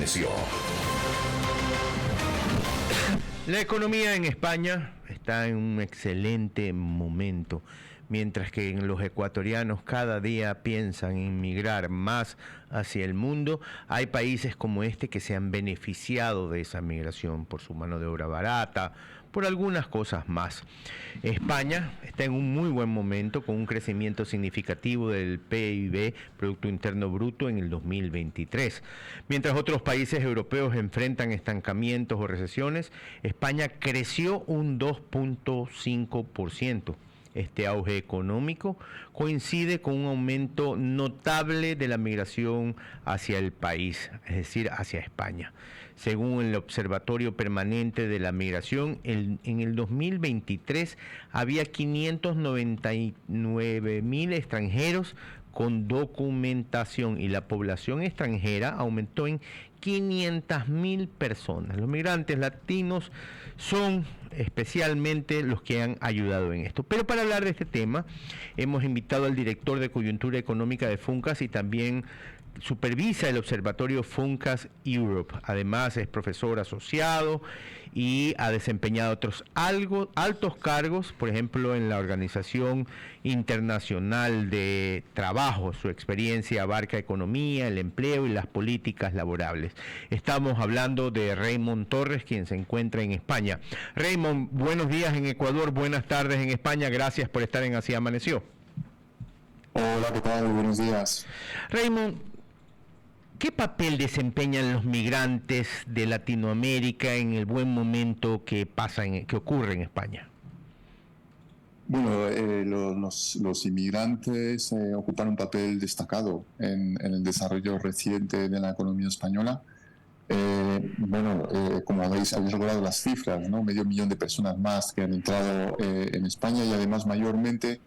Amaneció. La economía en España está en un excelente momento, mientras que los ecuatorianos cada día piensan en migrar más hacia el mundo. Hay países como este que se han beneficiado de esa migración por su mano de obra barata, por algunas cosas más. España está en un muy buen momento con un crecimiento significativo del PIB, Producto Interno Bruto, en el 2023. Mientras otros países europeos enfrentan estancamientos o recesiones, España creció un 2.5%. Este auge económico coincide con un aumento notable de la migración hacia el país, es decir, hacia España. Según el Observatorio Permanente de la Migración, en el 2023 había 599.000 extranjeros con documentación y la población extranjera aumentó en 500.000 personas. Los migrantes latinos son especialmente los que han ayudado en esto. Pero para hablar de este tema, hemos invitado al director de Coyuntura Económica de FUNCAS y también supervisa el observatorio FUNCAS Europe. Además es profesor asociado y ha desempeñado otros altos cargos, por ejemplo en la Organización Internacional de Trabajo. Su experiencia abarca economía, el empleo y las políticas laborables. Estamos hablando de Raymond Torres, quien se encuentra en España. Raymond, buenos días en Ecuador, buenas tardes en España, gracias por estar en Así Amaneció. Hola, ¿qué tal? Buenos días. Raymond, ¿qué papel desempeñan los migrantes de Latinoamérica en el buen momento que ocurre en España? Bueno, los inmigrantes ocupan un papel destacado en el desarrollo reciente de la economía española. Como habéis recordado las cifras, ¿no? 500.000 de personas más que han entrado en España y además mayormente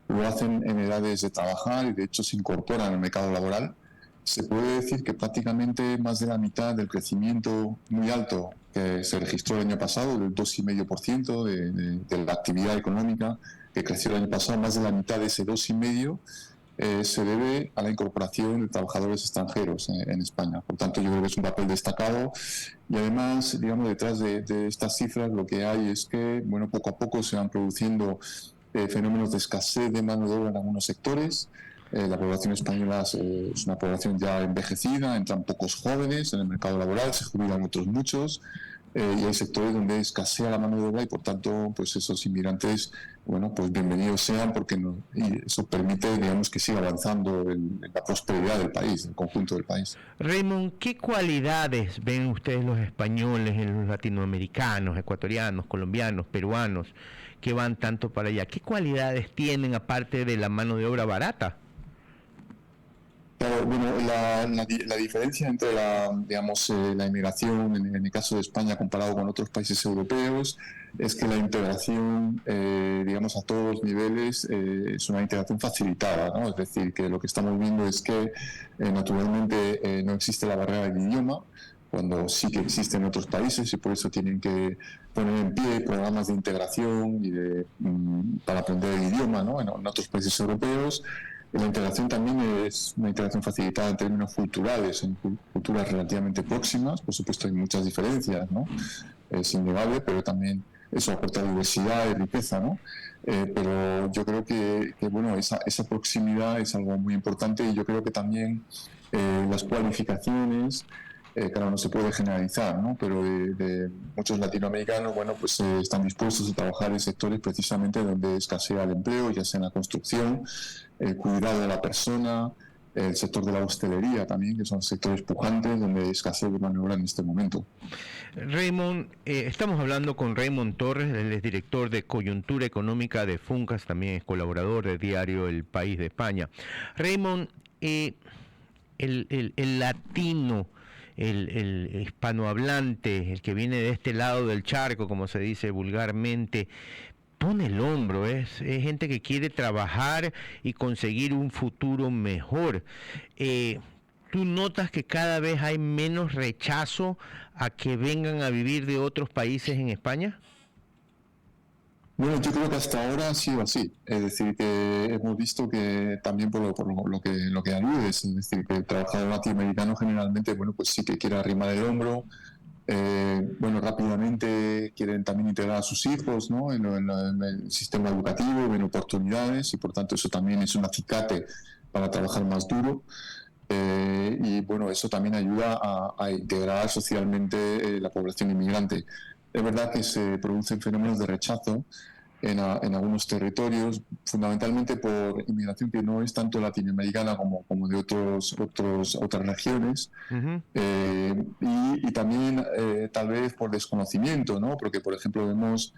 lo hacen en edades de trabajar y de hecho se incorporan al mercado laboral. Se puede decir que prácticamente más de la mitad del crecimiento muy alto que se registró el año pasado, del 2,5% de la actividad económica que creció el año pasado, más de la mitad de ese 2,5% se debe a la incorporación de trabajadores extranjeros en España. Por tanto, yo creo que es un papel destacado y además, digamos, detrás de estas cifras lo que hay es que, bueno, poco a poco se van produciendo fenómenos de escasez de mano de obra en algunos sectores. La población española es una población ya envejecida, entran pocos jóvenes en el mercado laboral, se jubilan otros muchos, y hay sectores donde escasea la mano de obra y por tanto pues esos inmigrantes, bueno, pues bienvenidos sean porque y eso permite, digamos, que siga avanzando la prosperidad del país, del conjunto del país. Raymond, ¿qué cualidades ven ustedes los españoles en los latinoamericanos, ecuatorianos, colombianos, peruanos, que van tanto para allá? ¿Qué cualidades tienen aparte de la mano de obra barata? Claro, bueno, la diferencia entre la inmigración en el caso de España comparado con otros países europeos es que la integración, a todos los niveles es una integración facilitada, ¿no? Es decir, que lo que estamos viendo es que naturalmente no existe la barrera del idioma, cuando sí que existe en otros países y por eso tienen que poner en pie programas de integración y para aprender el idioma, ¿no? En otros países europeos. La integración también es una integración facilitada en términos culturales, en culturas relativamente próximas. Por supuesto hay muchas diferencias, ¿no? Es innegable, pero también eso aporta diversidad y riqueza, ¿no? Pero yo creo que bueno, esa proximidad es algo muy importante y yo creo que también las cualificaciones, claro, no se puede generalizar, ¿no? Pero de muchos latinoamericanos, bueno, pues están dispuestos a trabajar en sectores precisamente donde escasea el empleo, ya sea en la construcción, el cuidado de la persona, el sector de la hostelería también, que son sectores pujantes donde hay escasez de mano de obra en este momento. Raymond, estamos hablando con Raymond Torres, él es director de Coyuntura Económica de FUNCAS, también es colaborador del diario El País de España. Raymond, el latino, el hispanohablante, el que viene de este lado del charco, como se dice vulgarmente, pone el hombro, es gente que quiere trabajar y conseguir un futuro mejor. ¿Tú notas que cada vez hay menos rechazo a que vengan a vivir de otros países en España? Bueno, yo creo que hasta ahora ha sido así. Es decir, que hemos visto que también lo que aludes, es decir, que el trabajador latinoamericano generalmente, bueno, pues sí que quiere arrimar el hombro, bueno, rápidamente quieren también integrar a sus hijos, ¿no? En el sistema educativo, ven oportunidades y por tanto eso también es un acicate para trabajar más duro. Y bueno, eso también ayuda a integrar socialmente la población inmigrante. Es verdad que se producen fenómenos de rechazo en algunos territorios, fundamentalmente por inmigración que no es tanto latinoamericana como de otras regiones, Ujú. y también tal vez por desconocimiento, ¿no? Porque, por ejemplo, vemos,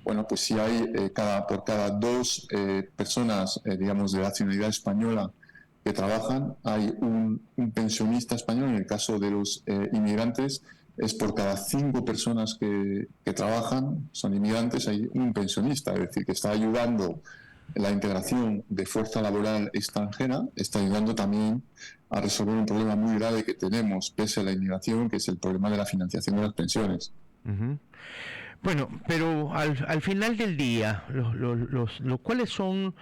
bueno, pues si hay por cada dos personas, digamos, de nacionalidad española que trabajan, hay un pensionista español. En el caso de los inmigrantes, es por cada 5 personas que trabajan, son inmigrantes, hay un pensionista, es decir, que está ayudando la integración de fuerza laboral extranjera, está ayudando también a resolver un problema muy grave que tenemos, pese a la inmigración, que es el problema de la financiación de las pensiones. Ujú. Bueno, pero al final del día, ¿cuáles son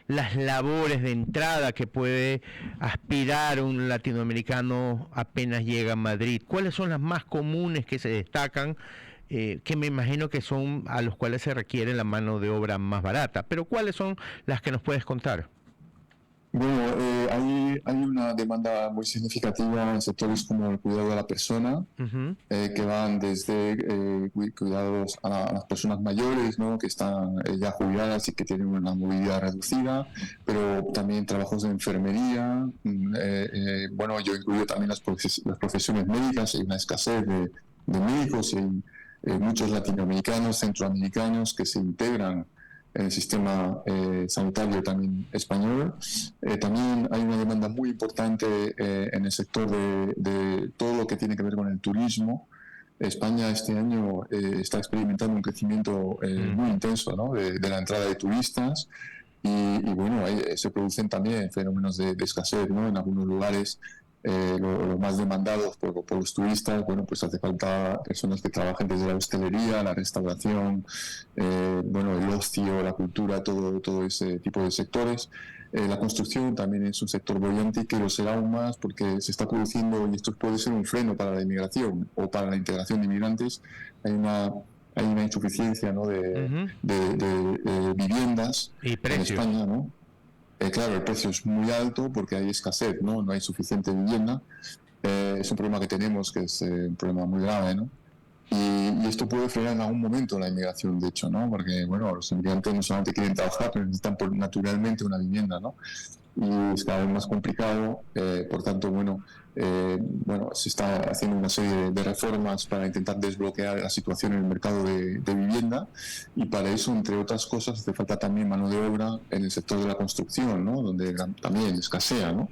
las labores de entrada que puede aspirar un latinoamericano apenas llega a Madrid? ¿Cuáles son las más comunes que se destacan, que me imagino que son a los cuales se requiere la mano de obra más barata? Pero ¿cuáles son las que nos puedes contar? Bueno, hay una demanda muy significativa en sectores como el cuidado de la persona, Ujú. que van desde cuidados a las personas mayores, ¿no? Que están ya jubiladas y que tienen una movilidad reducida, pero también trabajos de enfermería. Bueno, yo incluyo también las profesiones médicas. Hay una escasez de médicos y muchos latinoamericanos, centroamericanos que se integran en el sistema sanitario también español. También hay una demanda muy importante en el sector de todo lo que tiene que ver con el turismo. España este año está experimentando un crecimiento Mm. muy intenso, ¿no? De la entrada de turistas y bueno, ahí se producen también fenómenos de escasez, ¿no? En algunos lugares, los más demandados por los turistas, bueno, pues hace falta personas que trabajen desde la hostelería, la restauración, bueno, el ocio, la cultura, todo ese tipo de sectores. La construcción también es un sector bollante y que lo será aún más porque se está produciendo, y esto puede ser un freno para la inmigración o para la integración de inmigrantes. Hay una, hay una insuficiencia, ¿no? Ujú. de viviendas Y en precios. España, ¿no? Claro, el precio es muy alto porque hay escasez, ¿no? No hay suficiente vivienda. Es un problema que tenemos, que es un problema muy grave, ¿no? Y esto puede frenar en algún momento la inmigración, de hecho, ¿no? Porque, bueno, los inmigrantes no solamente quieren trabajar, pero necesitan naturalmente una vivienda, ¿no? Y es cada vez más complicado. Por tanto, bueno, se está haciendo una serie de reformas para intentar desbloquear la situación en el mercado de vivienda, y para eso, entre otras cosas, hace falta también mano de obra en el sector de la construcción, ¿no? Donde también escasea, ¿no?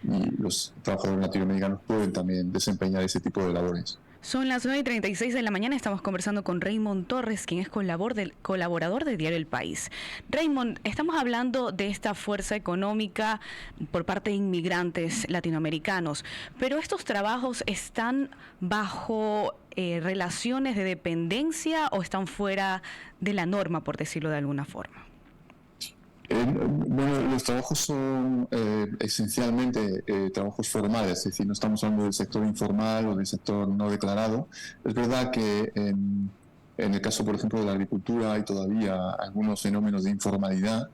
Y los trabajadores latinoamericanos pueden también desempeñar ese tipo de labores. Son las 9:36 de la mañana. Estamos conversando con Raymond Torres, quien es colaborador de Diario El País. Raymond, estamos hablando de esta fuerza económica por parte de inmigrantes latinoamericanos, pero estos trabajos están bajo relaciones de dependencia o están fuera de la norma, por decirlo de alguna forma. Bueno, los trabajos son esencialmente trabajos formales, es decir, no estamos hablando del sector informal o del sector no declarado. Es verdad que en el caso, por ejemplo, de la agricultura hay todavía algunos fenómenos de informalidad,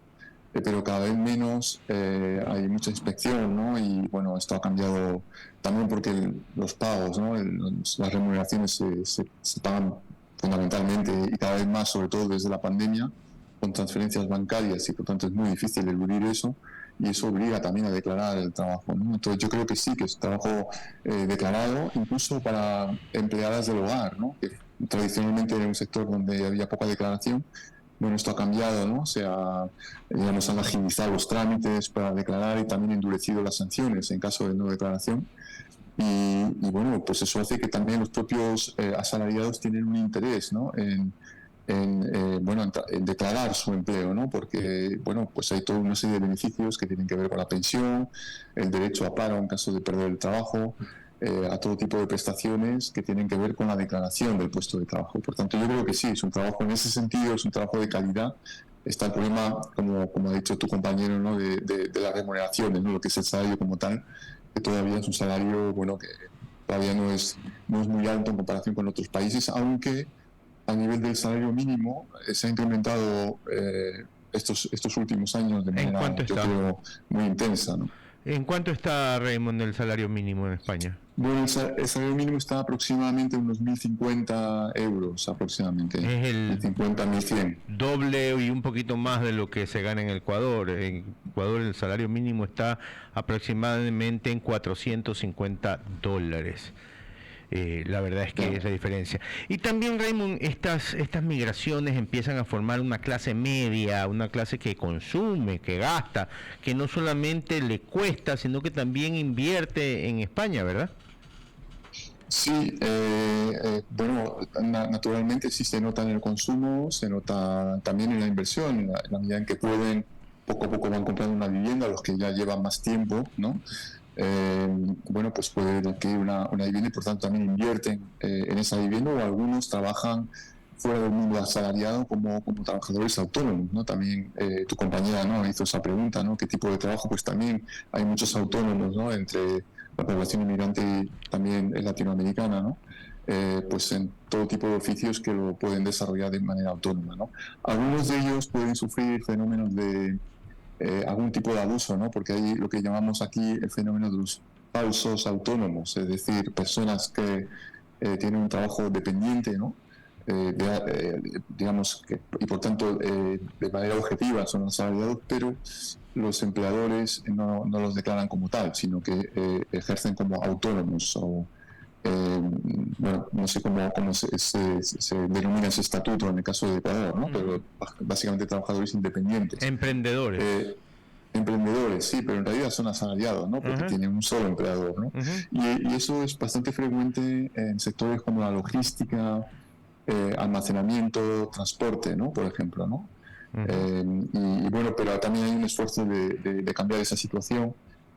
pero cada vez menos. Hay mucha inspección, ¿no? Y bueno, esto ha cambiado también porque los pagos, ¿no? Las remuneraciones se pagan fundamentalmente y cada vez más, sobre todo desde la pandemia, con transferencias bancarias, y por tanto es muy difícil eludir eso, y eso obliga también a declarar el trabajo, ¿no? Entonces yo creo que sí, que es trabajo declarado, incluso para empleadas del hogar, ¿no? Que tradicionalmente era un sector donde había poca declaración. Bueno, esto ha cambiado, ¿no? Digamos, han agilizado los trámites para declarar y también endurecido las sanciones en caso de no declaración. Y bueno, pues eso hace que también los propios asalariados tienen un interés, ¿no? En declarar su empleo, ¿no? Porque, bueno, pues hay toda una serie de beneficios que tienen que ver con la pensión, el derecho a paro en caso de perder el trabajo, a todo tipo de prestaciones que tienen que ver con la declaración del puesto de trabajo. Por tanto, yo creo que sí, es un trabajo en ese sentido, es un trabajo de calidad. Está el problema, como ha dicho tu compañero, ¿no? de las remuneraciones, ¿no? Lo que es el salario como tal, que todavía es un salario, bueno, que todavía no es muy alto en comparación con otros países, aunque a nivel del salario mínimo se ha incrementado estos últimos años de manera, yo creo, muy intensa, ¿no? ¿En cuánto está, Raymond, el salario mínimo en España? Bueno, el salario mínimo está aproximadamente unos 1.050 euros, aproximadamente. Es el 50, 1.100. doble y un poquito más de lo que se gana en Ecuador. En Ecuador el salario mínimo está aproximadamente en $450. La verdad es que es la diferencia. Y también, Raymond, estas migraciones empiezan a formar una clase media, una clase que consume, que gasta, que no solamente le cuesta, sino que también invierte en España, ¿verdad? Sí, bueno, naturalmente sí se nota en el consumo, se nota también en la inversión, en la medida en que pueden, poco a poco van comprando una vivienda, los que ya llevan más tiempo, ¿no? Bueno, pues pueden adquirir una vivienda y por tanto también invierten en esa vivienda, o algunos trabajan fuera del mundo asalariado como trabajadores autónomos, ¿no? También tu compañera, ¿no?, hizo esa pregunta, ¿no? ¿Qué tipo de trabajo? Pues también hay muchos autónomos, ¿no?, entre la población inmigrante también latinoamericana, ¿no? Pues en todo tipo de oficios que lo pueden desarrollar de manera autónoma, ¿no? Algunos de ellos pueden sufrir fenómenos de algún tipo de abuso, ¿no? Porque hay lo que llamamos aquí el fenómeno de los falsos autónomos, es decir, personas que tienen un trabajo dependiente, ¿no? Digamos que, y por tanto de manera objetiva son asalariados, pero los empleadores no los declaran como tal, sino que ejercen como autónomos o bueno, no sé cómo se denomina ese estatuto en el caso de Ecuador, ¿no? Pero básicamente trabajadores independientes. Emprendedores. Emprendedores, sí, pero en realidad son asalariados, ¿no? Porque tienen un solo empleador, ¿no? Y eso es bastante frecuente en sectores como la logística, almacenamiento, transporte, ¿no? Por ejemplo, ¿no? Y bueno, pero también hay un esfuerzo de cambiar esa situación.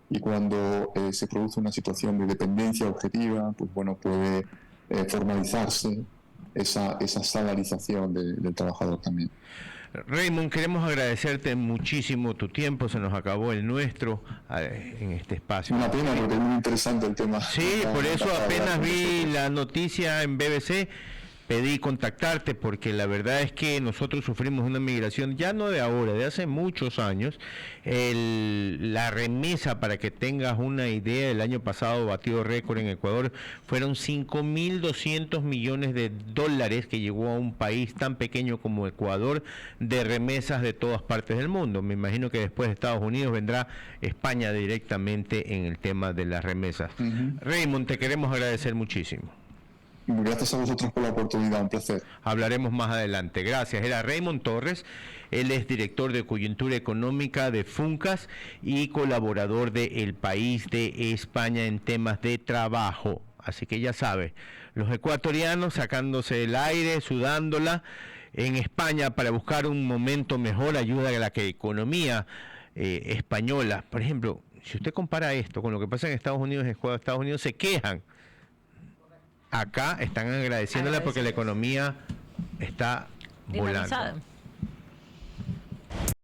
Y cuando se produce una situación de dependencia objetiva, pues bueno, puede formalizarse esa salarización del trabajador también. Raymond, queremos agradecerte muchísimo tu tiempo, se nos acabó el nuestro en este espacio. Una pena, porque es muy interesante el tema. Sí, por eso apenas vi la noticia en BBC, pedí contactarte, porque la verdad es que nosotros sufrimos una migración, ya no de ahora, de hace muchos años. La remesa, para que tengas una idea, el año pasado batió récord en Ecuador, fueron $5.200 millones que llegó a un país tan pequeño como Ecuador, de remesas de todas partes del mundo. Me imagino que después de Estados Unidos vendrá España directamente en el tema de las remesas. Raymond, te queremos agradecer muchísimo. Gracias a vosotros por la oportunidad, un placer. Hablaremos más adelante. Gracias. Era Raymond Torres, él es director de coyuntura económica de Funcas y colaborador de El País de España en temas de trabajo. Así que ya sabe, los ecuatorianos sacándose el aire, sudándola en España para buscar un momento mejor, ayuda a la que economía española. Por ejemplo, si usted compara esto con lo que pasa en Estados Unidos, Estados Unidos se quejan. Acá están agradeciéndola porque la economía está volando.